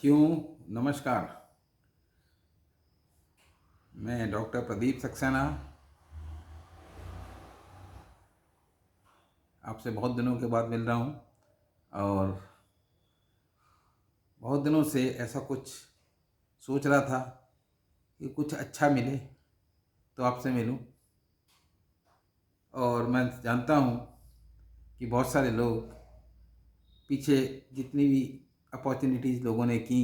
साथियों, नमस्कार। मैं डॉक्टर प्रदीप सक्सेना आपसे बहुत दिनों के बाद मिल रहा हूँ और बहुत दिनों से ऐसा कुछ सोच रहा था कि कुछ अच्छा मिले तो आपसे मिलूं। और मैं जानता हूँ कि बहुत सारे लोग पीछे जितनी भी अपॉर्चुनिटीज़ लोगों ने की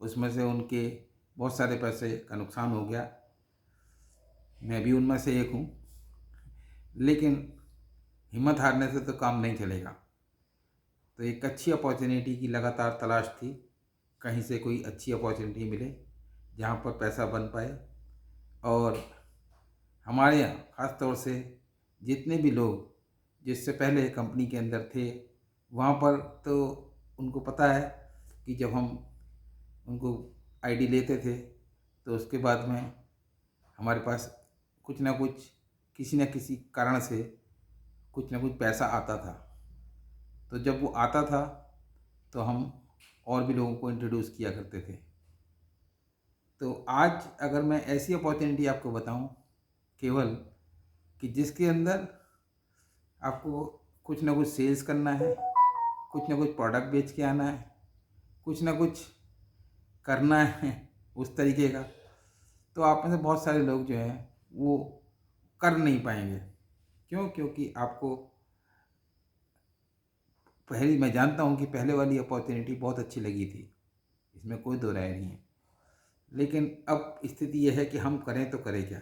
उसमें से उनके बहुत सारे पैसे का नुकसान हो गया। मैं भी उनमें से एक हूँ, लेकिन हिम्मत हारने से तो काम नहीं चलेगा। तो एक अच्छी अपॉर्चुनिटी की लगातार तलाश थी, कहीं से कोई अच्छी अपॉर्चुनिटी मिले जहाँ पर पैसा बन पाए। और हमारे यहाँ ख़ास तौर से जितने भी लोग जिससे पहले कंपनी के अंदर थे वहाँ पर तो उनको पता है कि जब हम उनको आईडी लेते थे तो उसके बाद में हमारे पास कुछ ना कुछ किसी न किसी कारण से कुछ ना कुछ पैसा आता था। तो जब वो आता था तो हम और भी लोगों को इंट्रोड्यूस किया करते थे। तो आज अगर मैं ऐसी अपॉर्चुनिटी आपको बताऊं केवल कि जिसके अंदर आपको कुछ ना कुछ सेल्स करना है, कुछ ना कुछ प्रोडक्ट बेच के आना है, कुछ ना कुछ करना है उस तरीके का, तो आप में से बहुत सारे लोग जो हैं वो कर नहीं पाएंगे। क्यों? क्योंकि आपको पहली मैं जानता हूँ कि पहले वाली अपॉर्चुनिटी बहुत अच्छी लगी थी, इसमें कोई दो राय नहीं है। लेकिन अब स्थिति यह है कि हम करें तो करें क्या।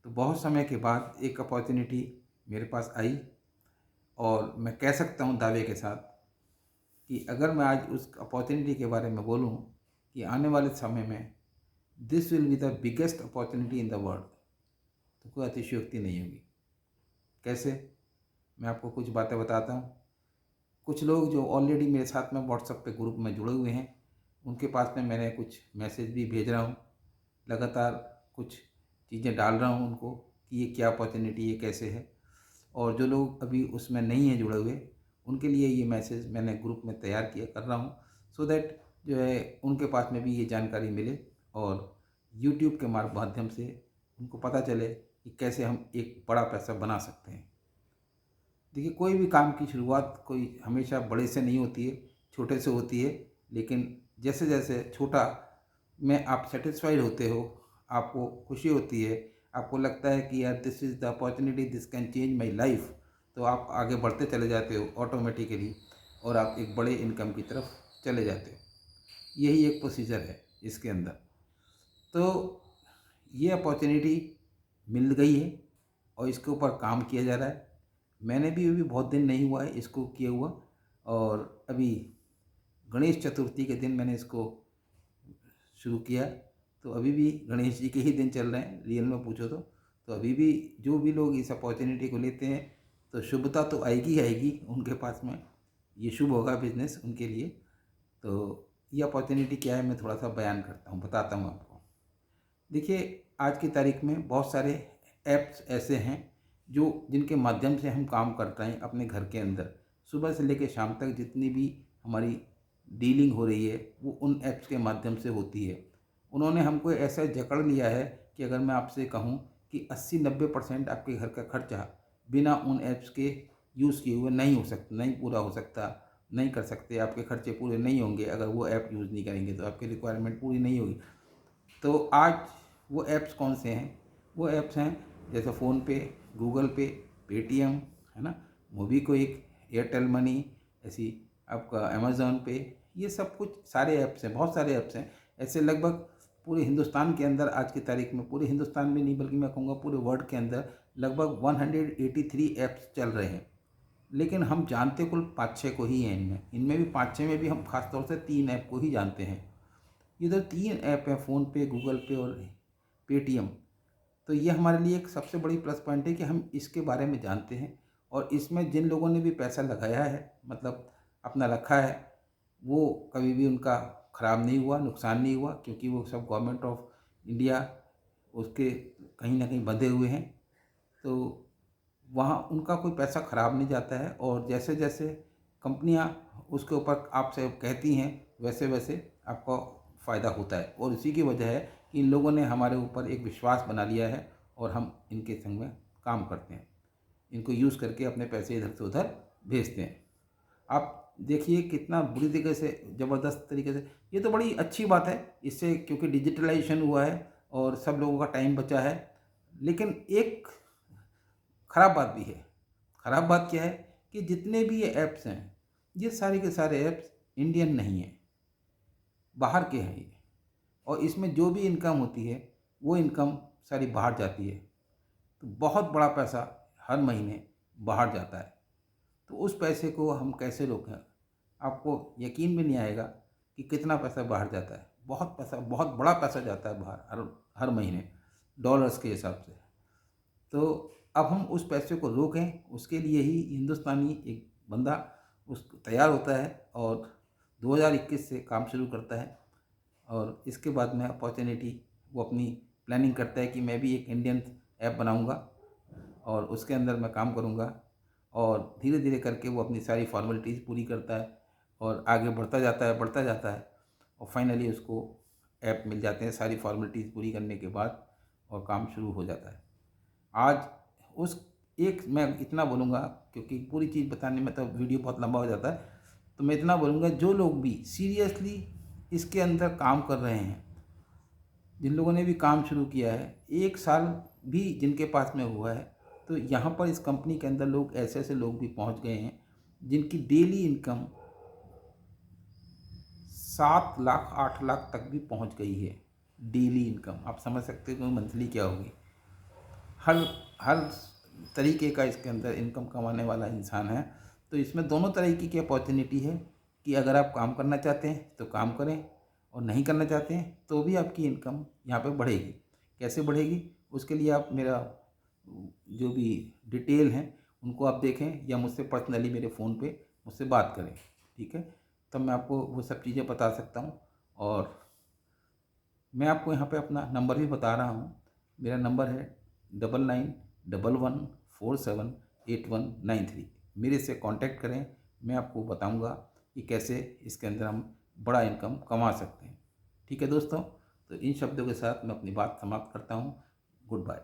तो बहुत समय के बाद एक अपॉर्चुनिटी मेरे पास आई और मैं कह सकता हूँ दावे के साथ कि अगर मैं आज उस अपॉर्चुनिटी के बारे में बोलूँ कि आने वाले समय में this will be the biggest opportunity in the world, तो कोई अतिशयोक्ति नहीं होगी। कैसे? मैं आपको कुछ बातें बताता हूँ। कुछ लोग जो ऑलरेडी मेरे साथ में व्हाट्सएप पे ग्रुप में जुड़े हुए हैं उनके पास में मैंने कुछ मैसेज भी भेज रहा हूँ, लगातार कुछ चीज़ें डाल रहा हूँ उनको कि ये क्या अपॉर्चुनिटी, ये कैसे है। और जो लोग अभी उसमें नहीं हैं जुड़े हुए उनके लिए ये मैसेज मैंने ग्रुप में तैयार किया कर रहा हूँ, सो दैट जो है उनके पास में भी ये जानकारी मिले और यूट्यूब के माध्यम से उनको पता चले कि कैसे हम एक बड़ा पैसा बना सकते हैं। देखिए, कोई भी काम की शुरुआत कोई हमेशा बड़े से नहीं होती है, छोटे से होती है। लेकिन जैसे जैसे छोटा में आप सेटिस्फाइड होते हो, आपको खुशी होती है, आपको लगता है कि यार this is the opportunity, this can change my life, तो आप आगे बढ़ते चले जाते हो ऑटोमेटिकली और आप एक बड़े इनकम की तरफ चले जाते हो। यही एक प्रोसीजर है इसके अंदर। तो ये अपॉर्चुनिटी मिल गई है और इसके ऊपर काम किया जा रहा है। मैंने भी अभी बहुत दिन नहीं हुआ है इसको किए हुआ, और अभी गणेश चतुर्थी के दिन मैंने इसको शुरू किया। तो अभी भी गणेश जी के ही दिन चल रहे हैं रियल में पूछो तो अभी भी जो भी लोग इस अपॉर्चुनिटी को लेते हैं तो शुभता तो आएगी आएगी उनके पास में, ये शुभ होगा बिजनेस उनके लिए। तो ये अपॉर्चुनिटी क्या है मैं थोड़ा सा बयान करता हूँ, बताता हूँ आपको। देखिए, आज की तारीख में बहुत सारे ऐप्स ऐसे हैं जो जिनके माध्यम से हम काम कर रहे हैं अपने घर के अंदर। सुबह से लेकर शाम तक जितनी भी हमारी डीलिंग हो रही है वो उन ऐप्स के माध्यम से होती है। उन्होंने हमको ऐसा जकड़ लिया है कि अगर मैं आपसे कहूँ कि 80-90% आपके घर का खर्चा बिना उन ऐप्स के यूज़ किए हुए नहीं हो सकता, नहीं पूरा हो सकता, नहीं कर सकते। आपके खर्चे पूरे नहीं होंगे अगर वो ऐप यूज़ नहीं करेंगे, तो आपकी रिक्वायरमेंट पूरी नहीं होगी। तो आज वो ऐप्स कौन से हैं? वो ऐप्स हैं जैसे फ़ोनपे, गूगल पे, पेटीएम, है ना, मोबीक्विक, एयरटेल मनी, ऐसी आपका अमेज़न पे, ये सब कुछ सारे ऐप्स हैं, बहुत सारे ऐप्स हैं। ऐसे लगभग पूरे हिंदुस्तान के अंदर आज की तारीख में, पूरे हिंदुस्तान में नहीं बल्कि मैं कहूँगा पूरे वर्ल्ड के अंदर लगभग 183 ऐप्स चल रहे हैं। लेकिन हम जानते कुल 5-6 को ही हैं। इनमें इनमें भी 5-6 में भी हम खास तौर से 3 ऐप को ही जानते हैं। ये जो 3 ऐप हैं, फ़ोनपे, गूगल पे और पेटीएम, तो ये हमारे लिए एक सबसे बड़ी प्लस पॉइंट है कि हम इसके बारे में जानते हैं। और इसमें जिन लोगों ने भी पैसा लगाया है, मतलब अपना रखा है, वो कभी भी उनका ख़राब नहीं हुआ, नुकसान नहीं हुआ, क्योंकि वो सब गवर्नमेंट ऑफ इंडिया उसके कहीं ना कहीं बंधे हुए हैं। तो वहाँ उनका कोई पैसा ख़राब नहीं जाता है। और जैसे जैसे कंपनियाँ उसके ऊपर आपसे कहती हैं वैसे वैसे आपको फ़ायदा होता है। और इसी की वजह है कि इन लोगों ने हमारे ऊपर एक विश्वास बना लिया है और हम इनके संग में काम करते हैं, इनको यूज़ करके अपने पैसे इधर से उधर भेजते हैं। आप देखिए कितना बुरी तरीके से, ज़बरदस्त तरीके से। ये तो बड़ी अच्छी बात है इससे, क्योंकि डिजिटलाइजेशन हुआ है और सब लोगों का टाइम बचा है। लेकिन एक ख़राब बात भी है। ख़राब बात क्या है कि जितने भी ये ऐप्स हैं, ये सारे के सारे ऐप्स इंडियन नहीं हैं, बाहर के हैं ये। और इसमें जो भी इनकम होती है वो इनकम सारी बाहर जाती है। तो बहुत बड़ा पैसा हर महीने बाहर जाता है। तो उस पैसे को हम कैसे रोकें? आपको यकीन भी नहीं आएगा कि कितना पैसा बाहर जाता है। बहुत पैसा, बहुत बड़ा पैसा जाता है बाहर हर हर महीने, डॉलर्स के हिसाब से। तो अब हम उस पैसे को रोकें, उसके लिए ही हिंदुस्तानी एक बंदा उस तैयार होता है और 2021 से काम शुरू करता है। और इसके बाद में अपॉर्चुनिटी वो अपनी प्लानिंग करता है कि मैं भी एक इंडियन ऐप बनाऊंगा और उसके अंदर मैं काम करूंगा। और धीरे धीरे करके वो अपनी सारी फॉर्मेलिटीज़ पूरी करता है और आगे बढ़ता जाता है, बढ़ता जाता है, और फाइनली उसको ऐप मिल जाते हैं सारी फॉर्मेलिटीज़ पूरी करने के बाद, और काम शुरू हो जाता है। आज उस एक मैं इतना बोलूँगा, क्योंकि पूरी चीज़ बताने में तो वीडियो बहुत लंबा हो जाता है, तो मैं इतना बोलूँगा, जो लोग भी सीरियसली इसके अंदर काम कर रहे हैं, जिन लोगों ने भी काम शुरू किया है, 1 साल भी जिनके पास में हुआ है, तो यहाँ पर इस कंपनी के अंदर लोग, ऐसे ऐसे लोग भी पहुँच गए हैं जिनकी डेली इनकम 7 लाख 8 लाख तक भी पहुँच गई है। डेली इनकम आप समझ सकते हो मंथली क्या होगी। हर हर तरीके का इसके अंदर इनकम कमाने वाला इंसान है। तो इसमें दोनों तरीके की अपॉर्चुनिटी है कि अगर आप काम करना चाहते हैं तो काम करें, और नहीं करना चाहते हैं तो भी आपकी इनकम यहाँ पे बढ़ेगी। कैसे बढ़ेगी? उसके लिए आप मेरा जो भी डिटेल हैं उनको आप देखें, या मुझसे पर्सनली मेरे फ़ोन पे मुझसे बात करें, ठीक है? तब मैं आपको वो सब चीज़ें बता सकता हूँ। और मैं आपको यहाँ पे अपना नंबर भी बता रहा हूँ। मेरा नंबर है 9911478193। मेरे से कांटेक्ट करें, मैं आपको बताऊँगा कि कैसे इसके अंदर हम बड़ा इनकम कमा सकते हैं। ठीक है दोस्तों, तो इन शब्दों के साथ मैं अपनी बात समाप्त करता हूँ। Good bye.